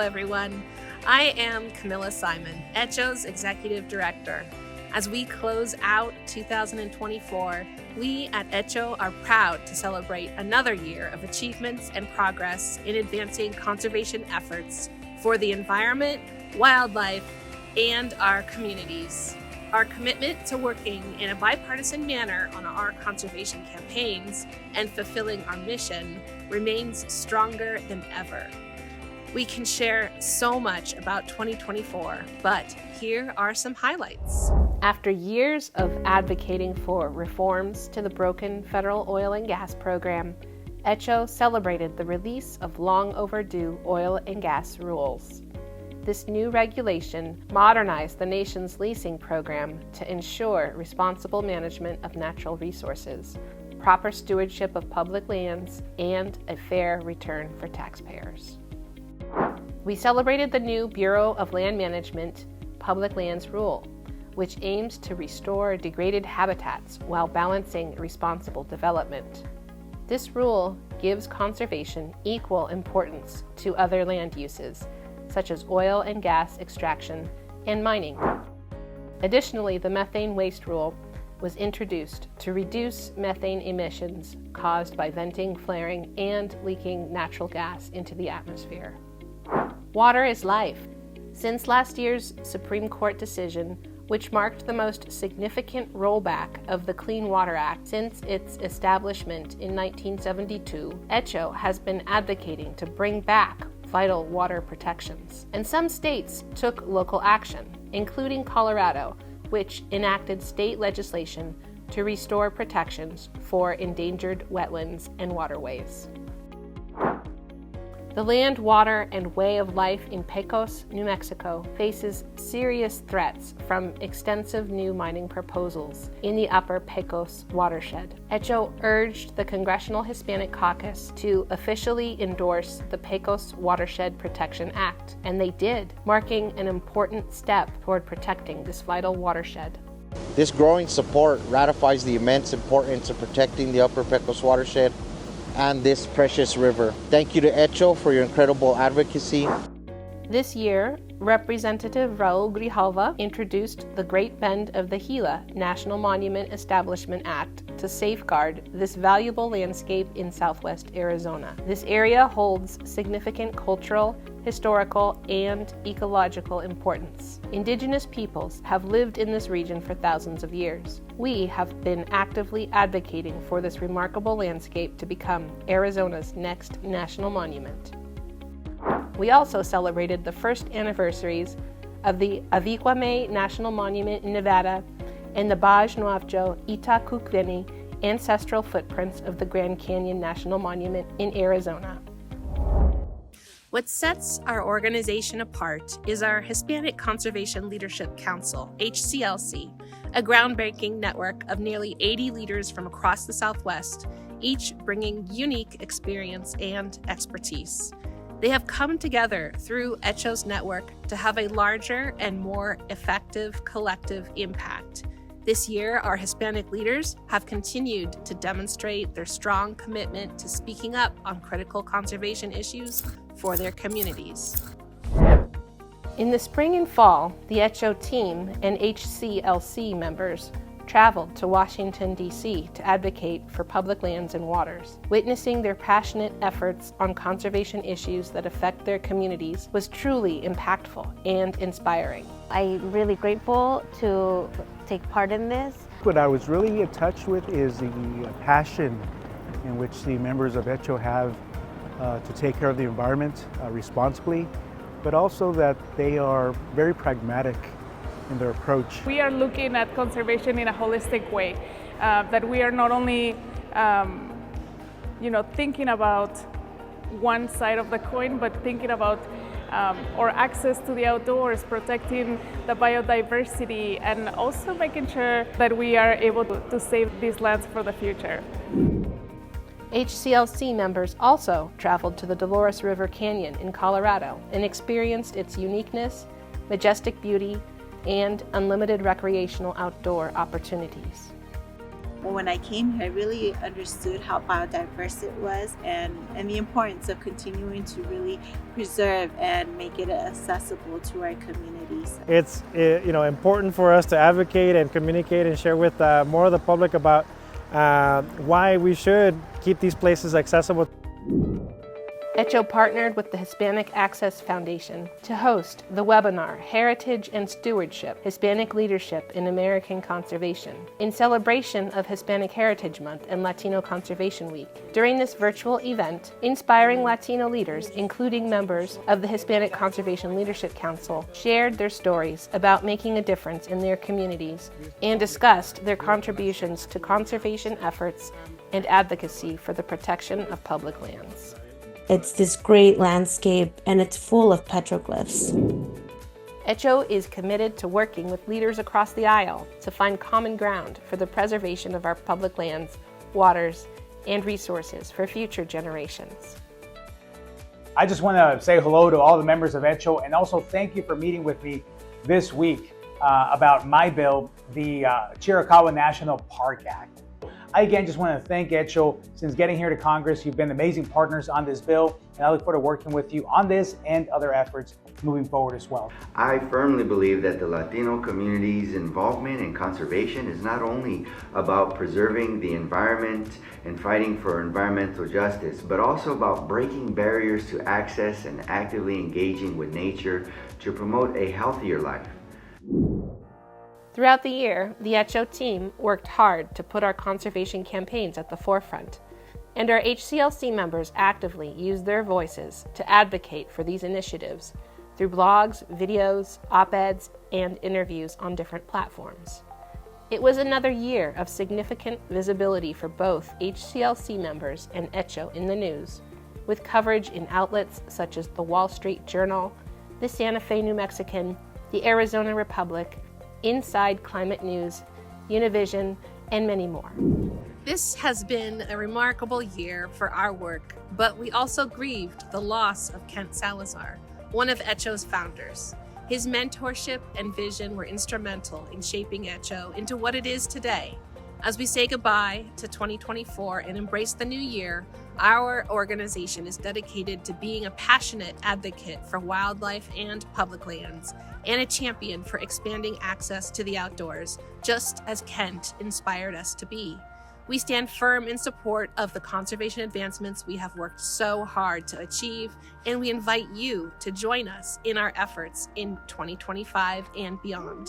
everyone. I am Camilla Simon, HECHO's Executive Director. As we close out 2024, we at HECHO are proud to celebrate another year of achievements and progress in advancing conservation efforts for the environment, wildlife, and our communities. Our commitment to working in a bipartisan manner on our conservation campaigns and fulfilling our mission remains stronger than ever. We can share so much about 2024, but here are some highlights. After years of advocating for reforms to the broken federal oil and gas program, HECHO celebrated the release of long overdue oil and gas rules. This new regulation modernized the nation's leasing program to ensure responsible management of natural resources, proper stewardship of public lands, and a fair return for taxpayers. We celebrated the new Bureau of Land Management Public Lands Rule, which aims to restore degraded habitats while balancing responsible development. This rule gives conservation equal importance to other land uses, such as oil and gas extraction and mining. Additionally, the methane waste rule was introduced to reduce methane emissions caused by venting, flaring, and leaking natural gas into the atmosphere. Water is life. Since last year's Supreme Court decision, which marked the most significant rollback of the Clean Water Act since its establishment in 1972, HECHO has been advocating to bring back vital water protections. And some states took local action, including Colorado, which enacted state legislation to restore protections for endangered wetlands and waterways. The land, water, and way of life in Pecos, New Mexico faces serious threats from extensive new mining proposals in the upper Pecos watershed. HECHO urged the Congressional Hispanic Caucus to officially endorse the Pecos Watershed Protection Act, and they did, marking an important step toward protecting this vital watershed. This growing support ratifies the immense importance of protecting the upper Pecos watershed and this precious river. Thank you to HECHO for your incredible advocacy. This year, Representative Raul Grijalva introduced the Great Bend of the Gila National Monument Establishment Act to safeguard this valuable landscape in southwest Arizona. This area holds significant cultural, historical, and ecological importance. Indigenous peoples have lived in this region for thousands of years. We have been actively advocating for this remarkable landscape to become Arizona's next national monument. We also celebrated the first anniversaries of the Avicuame National Monument in Nevada and the Baj Nuavjo Itacucveni ancestral footprints of the Grand Canyon National Monument in Arizona. What sets our organization apart is our Hispanic Conservation Leadership Council, HCLC, a groundbreaking network of nearly 80 leaders from across the Southwest, each bringing unique experience and expertise. They have come together through HECHO's network to have a larger and more effective collective impact. This year, our Hispanic leaders have continued to demonstrate their strong commitment to speaking up on critical conservation issues for their communities. In the spring and fall, the HECHO team and HCLC members traveled to Washington, D.C. to advocate for public lands and waters. Witnessing their passionate efforts on conservation issues that affect their communities was truly impactful and inspiring. I'm really grateful to take part in this. What I was really in touch with is the passion in which the members of HECHO have to take care of the environment responsibly, but also that they are very pragmatic in their approach. We are looking at conservation in a holistic way, that we are not only thinking about one side of the coin, but thinking about our access to the outdoors, protecting the biodiversity, and also making sure that we are able to save these lands for the future. HCLC members also traveled to the Dolores River Canyon in Colorado and experienced its uniqueness, majestic beauty, and unlimited recreational outdoor opportunities. Well, when I came here, I really understood how biodiverse it was and the importance of continuing to really preserve and make it accessible to our communities. It's important for us to advocate and communicate and share with more of the public about why we should keep these places accessible. HECHO partnered with the Hispanic Access Foundation to host the webinar Heritage and Stewardship, Hispanic Leadership in American Conservation, in celebration of Hispanic Heritage Month and Latino Conservation Week. During this virtual event, inspiring Latino leaders, including members of the Hispanic Conservation Leadership Council, shared their stories about making a difference in their communities and discussed their contributions to conservation efforts and advocacy for the protection of public lands. It's this great landscape and it's full of petroglyphs. HECHO is committed to working with leaders across the aisle to find common ground for the preservation of our public lands, waters, and resources for future generations. I just want to say hello to all the members of HECHO and also thank you for meeting with me this week about my bill, the Chiricahua National Park Act. I again just want to thank HECHO. Since getting here to Congress, you've been amazing partners on this bill, and I look forward to working with you on this and other efforts moving forward as well. I firmly believe that the Latino community's involvement in conservation is not only about preserving the environment and fighting for environmental justice, but also about breaking barriers to access and actively engaging with nature to promote a healthier life. Throughout the year, the HECHO team worked hard to put our conservation campaigns at the forefront, and our HCLC members actively used their voices to advocate for these initiatives through blogs, videos, op-eds, and interviews on different platforms. It was another year of significant visibility for both HCLC members and HECHO in the news, with coverage in outlets such as the Wall Street Journal, the Santa Fe New Mexican, the Arizona Republic, Inside Climate News, Univision, and many more. This has been a remarkable year for our work, but we also grieved the loss of Kent Salazar, one of HECHO's founders. His mentorship and vision were instrumental in shaping HECHO into what it is today. As we say goodbye to 2024 and embrace the new year, our organization is dedicated to being a passionate advocate for wildlife and public lands, and a champion for expanding access to the outdoors, just as Kent inspired us to be. We stand firm in support of the conservation advancements we have worked so hard to achieve, and we invite you to join us in our efforts in 2025 and beyond.